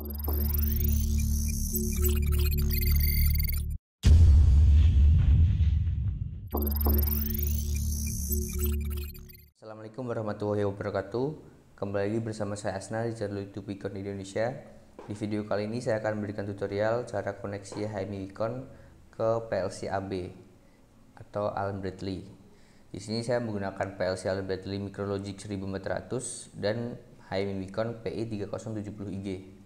Assalamualaikum warahmatullahi wabarakatuh. Kembali lagi bersama saya Asna di channel YouTube Wicon Indonesia. Di video kali ini saya akan memberikan tutorial cara koneksi HMI Wicon ke PLC AB atau Allen Bradley. Di sini saya menggunakan PLC Allen Bradley Micrologic 1400 dan HMI Wicon PI3070IG.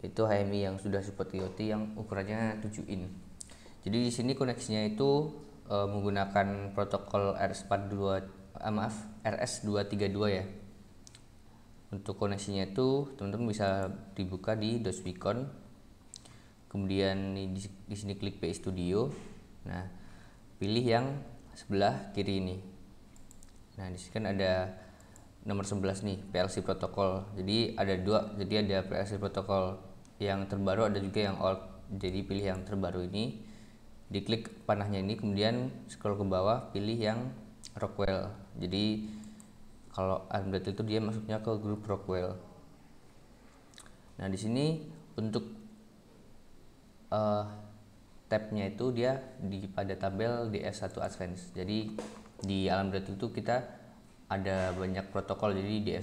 Itu HMI yang sudah support IoT yang ukurannya 7 in. Jadi di sini koneksinya itu menggunakan protokol RS232 ya. Untuk koneksinya itu teman-teman bisa dibuka di DOS Wicon. Kemudian di sini klik PI Studio. Nah, pilih yang sebelah kiri ini. Nah, di sini kan ada nomor 11 nih, PLC protokol. Jadi ada dua, jadi ada PLC protokol yang terbaru, ada juga yang old. Jadi pilih yang terbaru ini, diklik panahnya ini, kemudian scroll ke bawah, pilih yang Rockwell. Jadi kalau Allen Bradley itu dia masuknya ke grup Rockwell. Nah, di sini untuk tabnya itu dia pada tabel DS1 Advanced. Jadi di Allen Bradley itu kita ada banyak protokol, jadi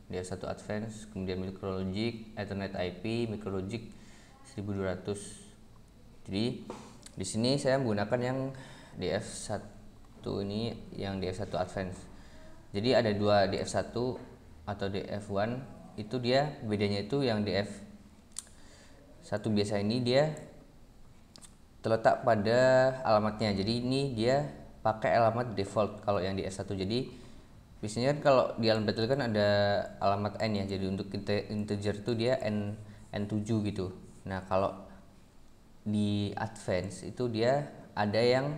DS1 Advanced, kemudian Micrologic, Ethernet IP, Micrologic 1200. Jadi di sini saya menggunakan yang DF1 ini, yang DF1 Advanced. Jadi ada dua DF1 atau DF1, itu dia bedanya itu yang DF1 biasa ini dia terletak pada alamatnya. Jadi ini dia pakai alamat default kalau yang DF1. Jadi biasanya kan kalau di Allen Bradley kan ada alamat N ya. Jadi untuk integer itu dia N7 gitu. Nah, kalau di Advance itu dia ada yang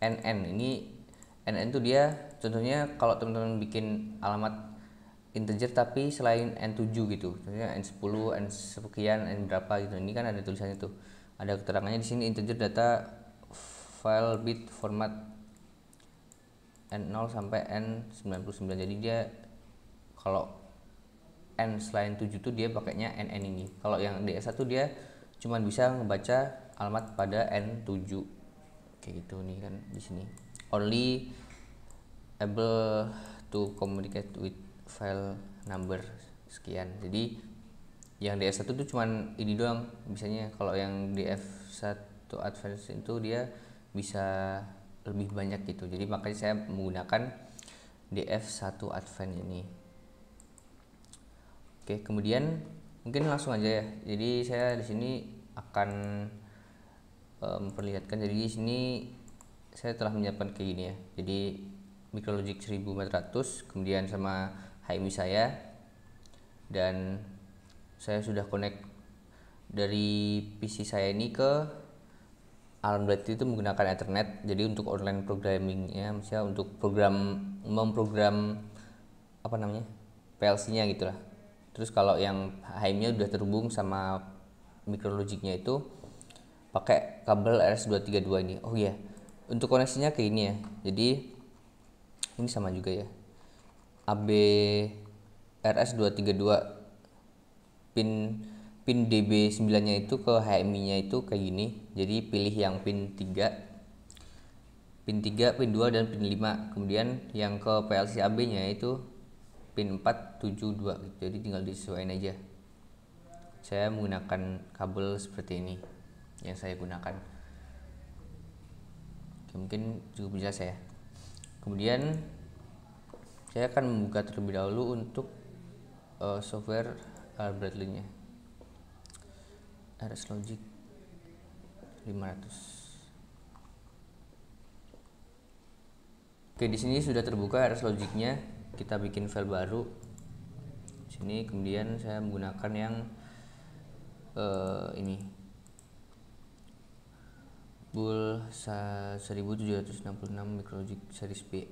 NN. Ini NN itu dia contohnya kalau teman-teman bikin alamat integer tapi selain N7 gitu. Contohnya N10, N sekian, N berapa gitu. Ini kan ada tulisannya tuh. Ada keterangannya di sini, integer data file bit format N0 sampai N99. Jadi dia kalau N selain 7 tuh dia pakainya NN ini. Kalau yang DS1 dia cuman bisa ngebaca alamat pada N7 kayak gitu nih kan di sini. Only able to communicate with file number sekian. Jadi yang DS1 tuh cuman ini doang bisanya. Kalau yang DF1 Advanced itu dia bisa lebih banyak gitu. Jadi makanya saya menggunakan DF1 Advanced ini. Oke, kemudian mungkin langsung aja ya. Jadi saya di sini akan memperlihatkan. Jadi di sini saya telah menyiapkan kayak gini ya. Jadi Micrologic 1400, kemudian sama HMI saya, dan saya sudah connect dari PC saya ini ke Allen Bradley itu menggunakan Ethernet. Jadi untuk online programming ya, misalnya untuk memprogram apa namanya PLC-nya gitulah. Terus kalau yang HMI-nya udah terhubung sama Micrologic-nya itu pakai kabel RS232 ini. Oh iya, untuk koneksinya kayak ini ya. Jadi ini sama juga ya. AB RS232 pin DB9 nya itu ke HMI nya itu kayak gini. Jadi pilih yang pin 3, pin 2 dan pin 5. Kemudian yang ke PLC AB nya itu pin 4, 7, 2 gitu. Jadi tinggal disesuaikan aja. Saya menggunakan kabel seperti ini yang saya gunakan. Oke, mungkin cukup jelas ya. Kemudian saya akan membuka terlebih dahulu untuk software Allen Bradley nya, RS Logic 500. Oke, di sini sudah terbuka RS Logic-nya. Kita bikin file baru. Sini kemudian saya menggunakan yang ini Bull 1766 Micrologic series B.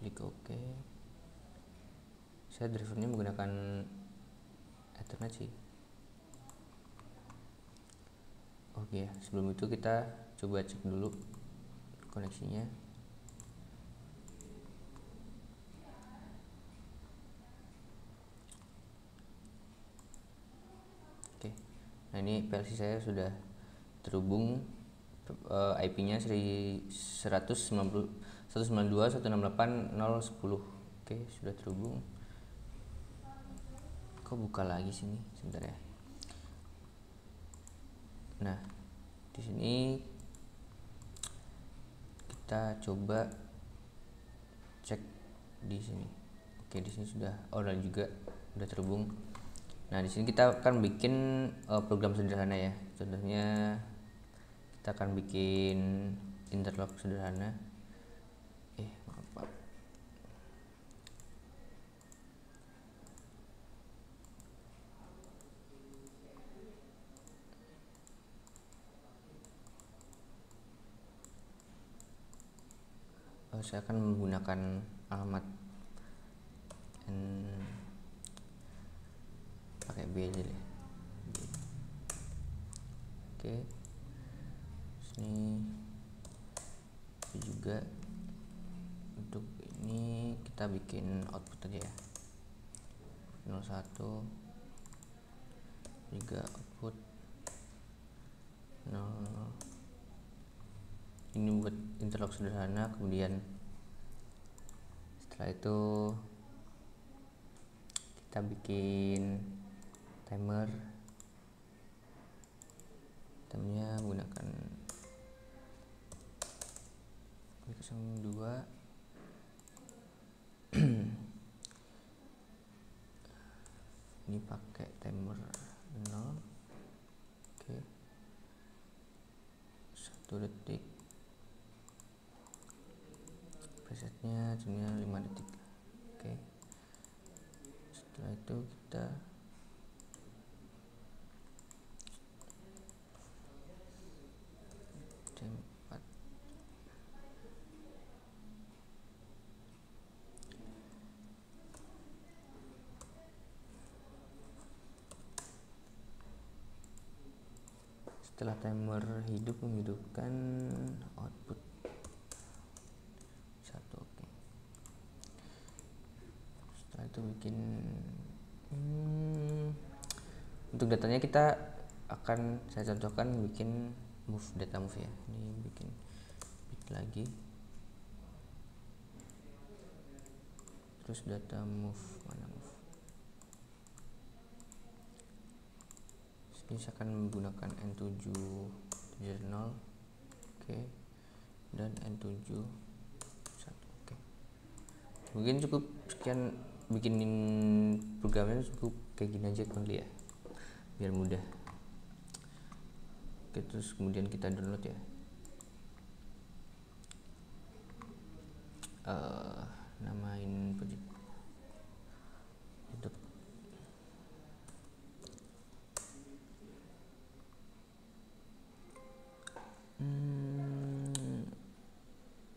Klik OK. Saya drivernya menggunakan Ethernet sih. Oke, sebelum itu kita coba cek dulu koneksinya. Nah ini PLC saya sudah terhubung, IP-nya 192.168.0.10. Oke, sudah terhubung. Kok buka lagi sini? Sebentar ya. Nah, di sini kita coba cek di sini. Oke, di sini sudah dan juga sudah terhubung. Nah, di sini kita akan bikin program sederhana ya. Contohnya kita akan bikin interlock sederhana. Maaf Pak. Saya akan menggunakan alamat pakai B aja deh. Oke, sini juga untuk ini kita bikin output aja ya, 01 juga output 0. Ini buat interlock sederhana. Kemudian setelah itu kita bikin timernya menggunakan 02. Ini pakai timer 0. Oke, 1 detik, presetnya jadinya 5 detik. Oke, setelah itu kita jam 4. Setelah timer hidup menghidupkan output 1. Oke, setelah itu bikin untuk datanya kita akan saya contohkan bikin move data move ya. Ini bikin bit lagi, terus data move, mana move. Ini saya akan menggunakan N770. Oke, dan N7 1. Oke, mungkin cukup sekian bikinin programnya, cukup kayak gini aja kali ya, biar mudah. Oke, terus kemudian kita download ya. Namain project YouTube.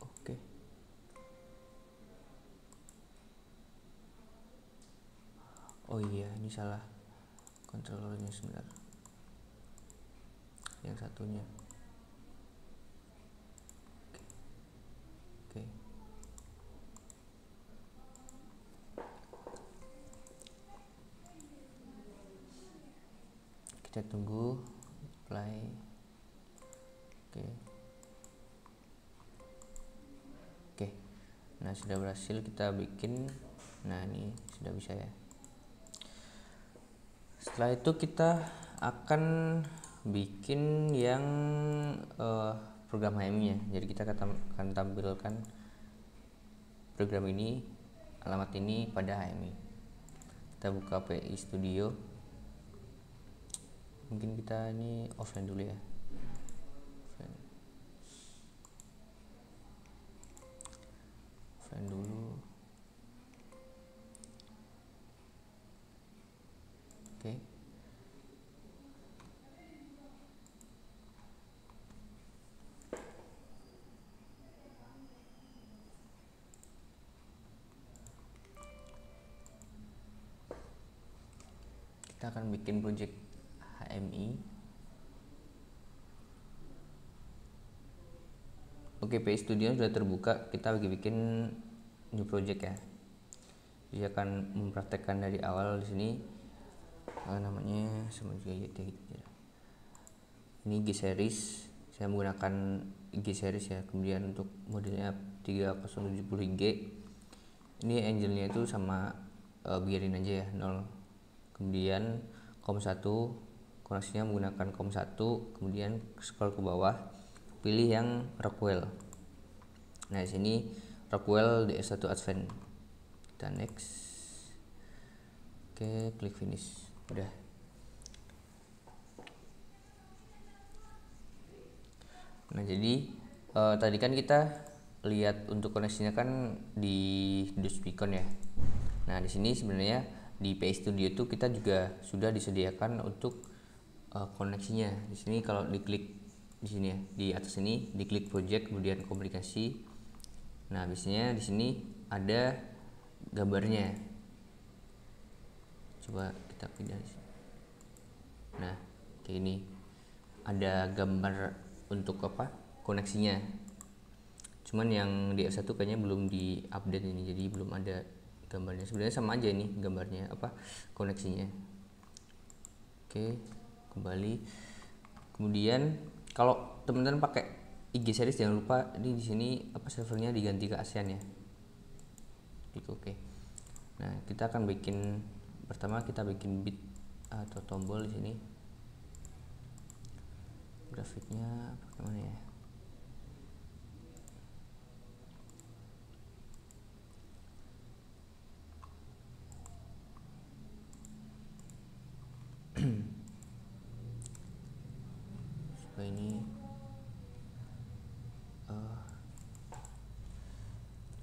Oke. Oh iya, ini salah controllernya sebentar. Yang satunya. Oke. Kita tunggu play. Oke. Nah, sudah berhasil kita bikin. Nah, ini sudah bisa ya. Setelah itu kita akan bikin yang program HMI nya. Jadi kita akan tampilkan program ini, alamat ini pada HMI. Kita buka PI Studio. Mungkin kita ini offline dulu ya. Offline dulu. Oke. Kita akan bikin project HMI. Oke, PI Studio sudah terbuka. Kita bikin new project ya. Dia akan mempraktekkan dari awal di sini. Namanya sama juga YT gitu ya. Ini G series, saya menggunakan G series ya. Kemudian untuk modelnya 3070G, ini angle-nya itu sama, biarin aja ya 0. Kemudian COM 1, koneksinya menggunakan COM 1. Kemudian scroll ke bawah, pilih yang Rockwell. Nah, di sini Rockwell DS1 Advance. Kita next. Oke, klik finish. Udah. Nah, jadi tadi kan kita lihat untuk koneksinya kan di DOS-Beacon ya. Nah, di sini sebenarnya di PI Studio itu kita juga sudah disediakan untuk koneksinya. Di sini kalau diklik di sini ya, di atas ini diklik project kemudian komunikasi. Nah, biasanya di sini ada gambarnya. Coba kita pindah di sini. Nah, kayak ini. Ada gambar untuk apa? Koneksinya. Cuman yang di S1 kayaknya belum di-update ini, jadi belum ada gambarnya. Sebenarnya sama aja ini gambarnya apa? Koneksinya. Oke, kembali. Kemudian kalau teman-teman pakai IG series jangan lupa ini di sini apa servernya diganti ke ASEAN ya. Klik oke. Nah, kita akan pertama kita bikin bit atau tombol di sini. Grafiknya pakai mana ya? Supaya ini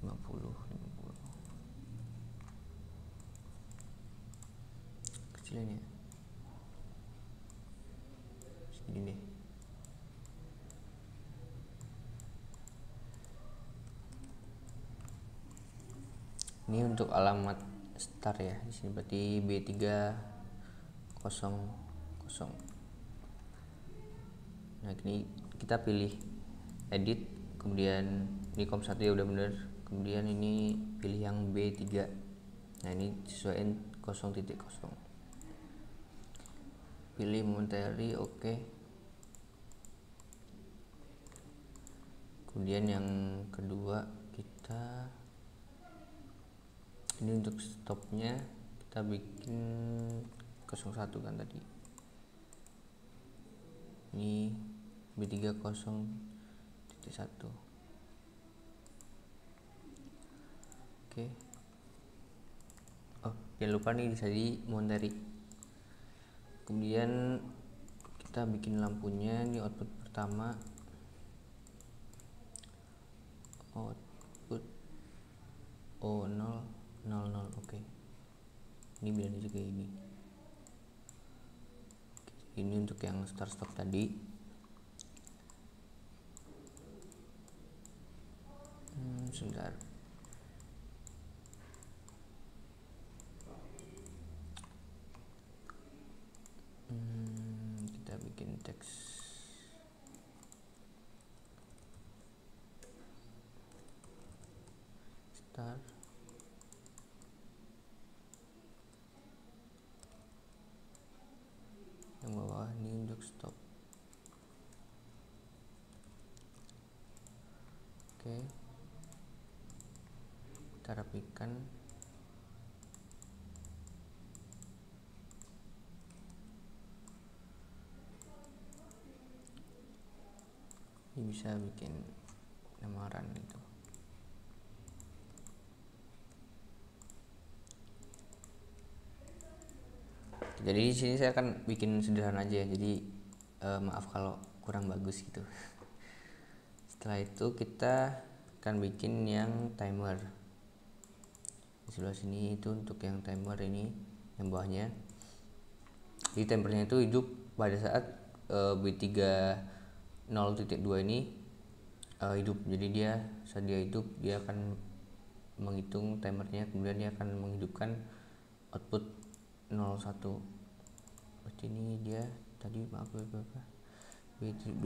50 kecilin ya. Segini deh. Ini untuk alamat start ya. Di sini berarti B300. Nah, ini kita pilih edit, kemudian ini COM 1 ya udah bener. Kemudian ini pilih yang B3. Nah, ini sesuaiin 0.0. Pilih momentary, oke. Kemudian yang kedua kita ini untuk stopnya kita bikin 01 kan tadi. Ini B30.1. Oke. Oh, jangan lupa nih bisa di momentary. Kemudian kita bikin lampunya, ini output pertama. Output 00, oke. Ini biar aja kayak ini. Ini untuk yang start stop tadi. Sebentar. Kita bikin teks start. Yang bawah ini untuk stop. Oke, kita rapikan. Ini bisa bikin lamaran gitu. Jadi di sini saya akan bikin sederhana aja ya. Jadi maaf kalau kurang bagus gitu. Setelah itu kita akan bikin yang timer. Di sebelah sini itu untuk yang timer ini yang bawahnya. Jadi timernya itu hidup pada saat B30.2 ini hidup. Jadi saat dia hidup dia akan menghitung timernya, kemudian dia akan menghidupkan output 01. Berarti ini dia tadi maaf berapa? B2.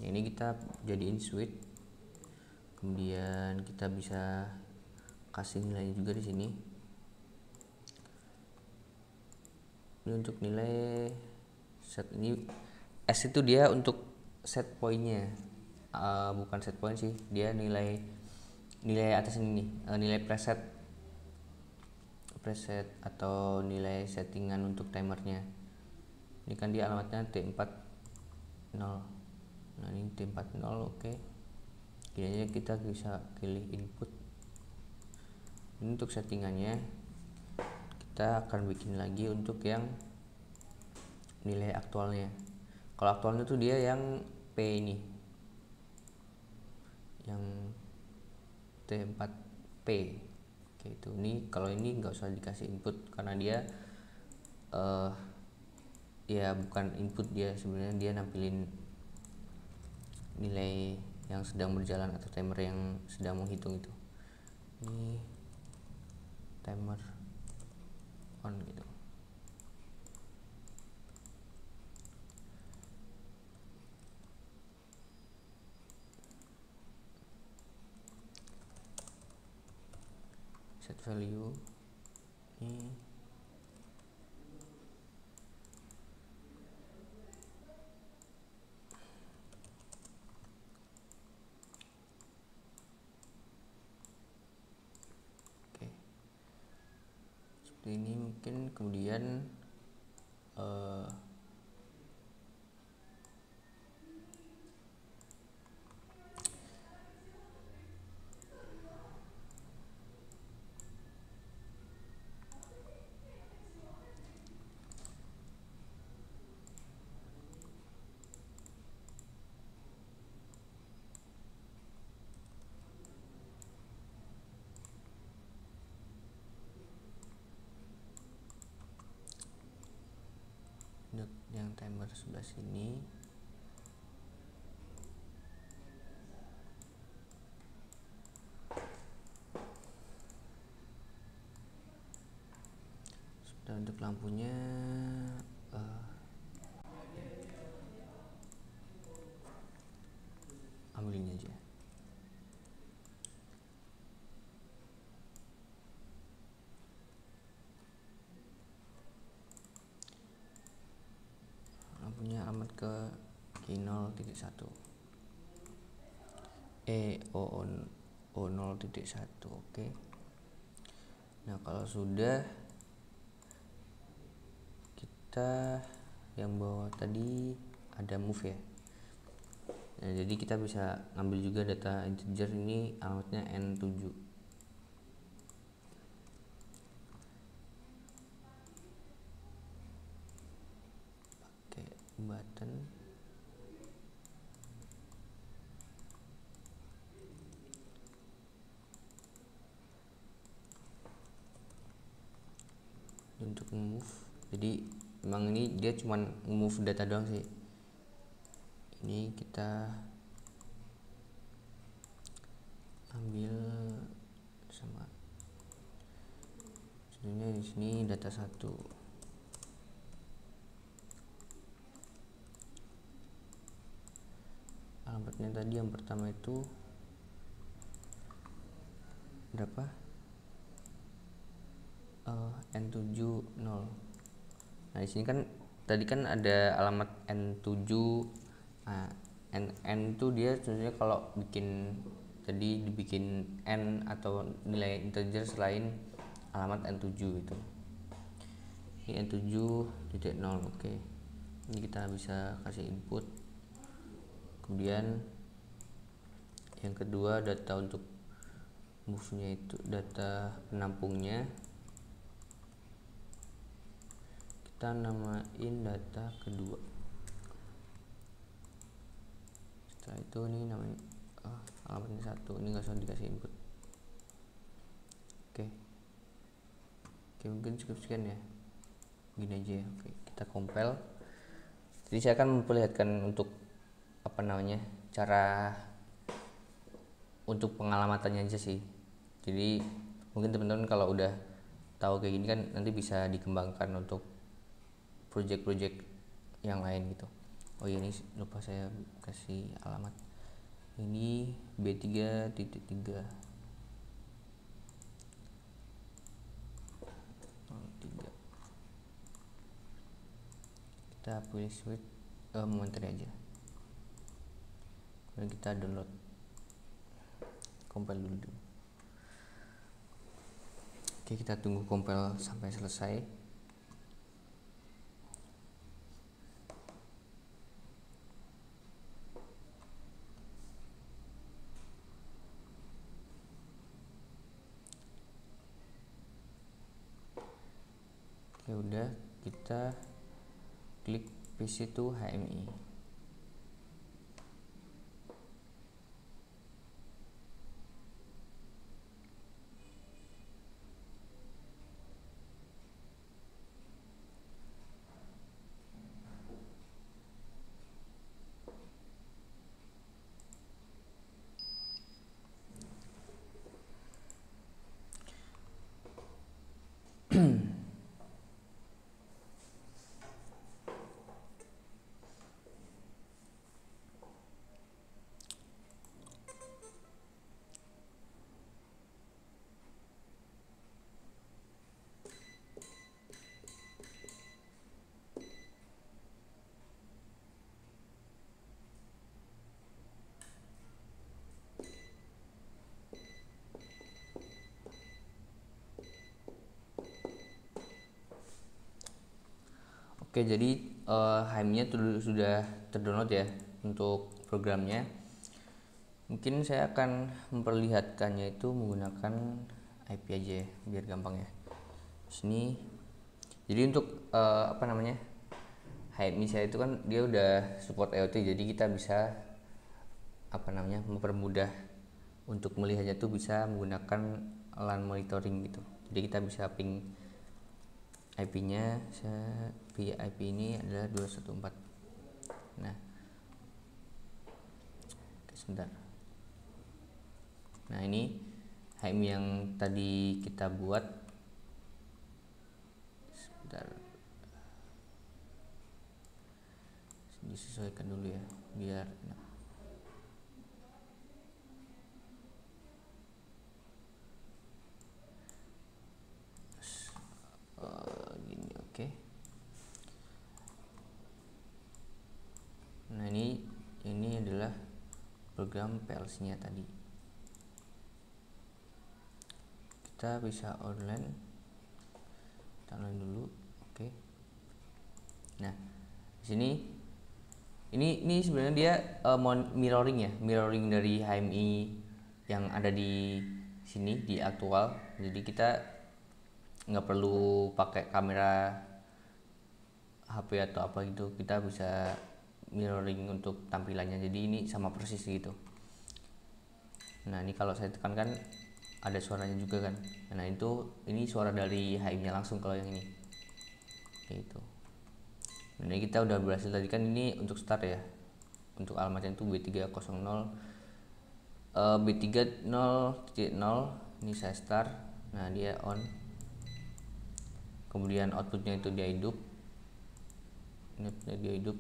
Yang ini kita jadiin switch. Kemudian kita bisa kasih nilainya juga di sini. Ini untuk nilai set ini S itu dia untuk set pointnya, bukan set point sih, dia nilai atas ini nih, nilai preset atau nilai settingan untuk timernya. Ini kan dia alamatnya T40. Nah ini T40, oke. Kayaknya kita bisa pilih input. Ini untuk settingannya. Kita akan bikin lagi untuk yang nilai aktualnya. Kalau aktualnya tuh dia yang P ini, yang T4P kayak itu. Ini kalau ini nggak usah dikasih input karena dia ya bukan input, dia sebenarnya dia nampilin nilai yang sedang berjalan atau timer yang sedang menghitung itu. Ini timer on gitu. Set value ini oke. Seperti ini mungkin. Kemudian untuk yang timer sebelah sini sudah. Untuk lampunya ambil ini aja. Lampunya alamat ke Q0.1 O0.1. oke. Nah kalau sudah, kita yang bawah tadi ada move ya. Nah, jadi kita bisa ngambil juga data integer, ini alamatnya N7. Pakai button. Untuk move, jadi memang ini dia cuman move data doang sih. Ini kita ambil sama sebenarnya di sini data 1. Alamatnya tadi yang pertama itu berapa? N70. Nah di sini kan tadi kan ada alamat N7. Nah N itu dia sebenarnya kalau bikin tadi dibikin N atau nilai integer selain alamat N7 itu. Ini N7.0. oke. Ini kita bisa kasih input. Kemudian yang kedua data untuk move nya itu data penampungnya, kita namain data kedua. Setelah itu ini namanya alamatnya 1. Ini nggak usah dikasih input. Oke mungkin cukup sekian ya, gini aja ya. Oke, kita compile. Jadi saya akan memperlihatkan untuk apa namanya, cara untuk pengalamatannya aja sih. Jadi mungkin teman-teman kalau udah tahu kayak gini kan nanti bisa dikembangkan untuk project-project yang lain gitu. Oh iya, ini lupa saya kasih alamat. Ini B3.3. Kita pilih switch momentary aja. Kemudian kita download, compile dulu. Oke, kita tunggu compile sampai selesai. Oke, udah, kita klik PC to HMI. Oke, jadi HMI-nya sudah terdownload ya untuk programnya. Mungkin saya akan memperlihatkannya itu menggunakan IP aja ya, biar gampang ya. Di sini, jadi untuk HMI saya itu kan dia udah support IoT, jadi kita bisa mempermudah untuk melihatnya tuh bisa menggunakan LAN monitoring gitu. Jadi kita bisa ping IP-nya, IP ini adalah 214. Nah, sebentar. Nah, ini HMI yang tadi kita buat. Sebentar, disesuaikan dulu ya, biar gini. Oke. Nah, ini adalah program PLC-nya tadi. Kita bisa online, kita online dulu. Oke. Nah, di sini ini sebenarnya dia mirroring ya, mirroring dari HMI yang ada di sini di aktual. Jadi kita nggak perlu pakai kamera HP atau apa gitu, kita bisa mirroring untuk tampilannya, jadi ini sama persis gitu. Nah, ini kalau saya tekan kan ada suaranya juga kan. Nah, ini suara dari HMI-nya langsung kalau yang ini gitu. Nah, ini kita udah berhasil tadi kan, ini untuk start ya, untuk alamatnya itu B300 B30.0. Ini saya start. Nah, dia on, kemudian outputnya itu dia hidup,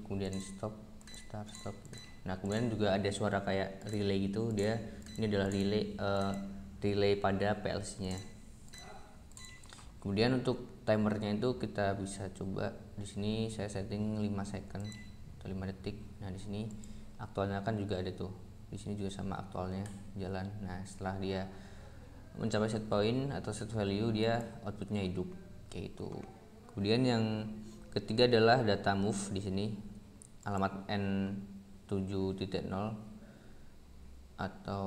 kemudian stop, start, stop. Nah, kemudian juga ada suara kayak relay gitu, ini adalah relay pada PLC-nya. Kemudian untuk timernya itu kita bisa coba di sini, saya setting 5 second atau 5 detik. Nah, di sini aktualnya kan juga ada tuh, di sini juga sama aktualnya jalan. Nah, setelah dia mencapai set point atau set value, dia outputnya hidup kayak itu. Kemudian yang ketiga adalah data move. Di sini alamat N7.0 atau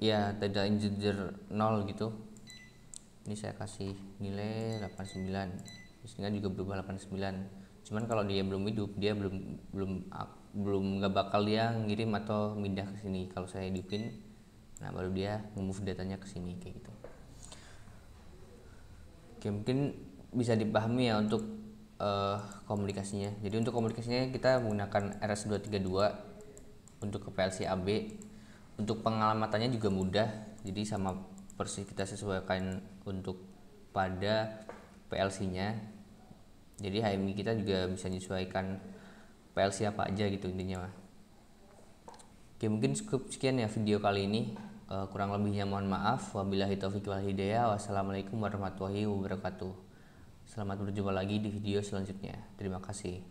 ya data integer 0 gitu. Ini saya kasih nilai 89. Di sini kan juga berubah 89. Cuman kalau dia belum hidup, dia belum nggak bakal dia ngirim atau pindah ke sini. Kalau saya hidupin, nah baru dia move datanya ke sini kayak gitu. Oke, mungkin bisa dipahami ya untuk komunikasinya. Jadi untuk komunikasinya kita menggunakan RS232 untuk ke PLC AB. Untuk pengalamannya juga mudah, jadi sama persis kita sesuaikan untuk pada PLC-nya. Jadi HMI kita juga bisa menyesuaikan PLC apa aja gitu intinya mah. Oke, mungkin cukup sekian ya video kali ini. Kurang lebihnya mohon maaf. Wabillahi taufiq wal hidayah. Wassalamualaikum warahmatullahi wabarakatuh. Selamat berjumpa lagi di video selanjutnya. Terima kasih.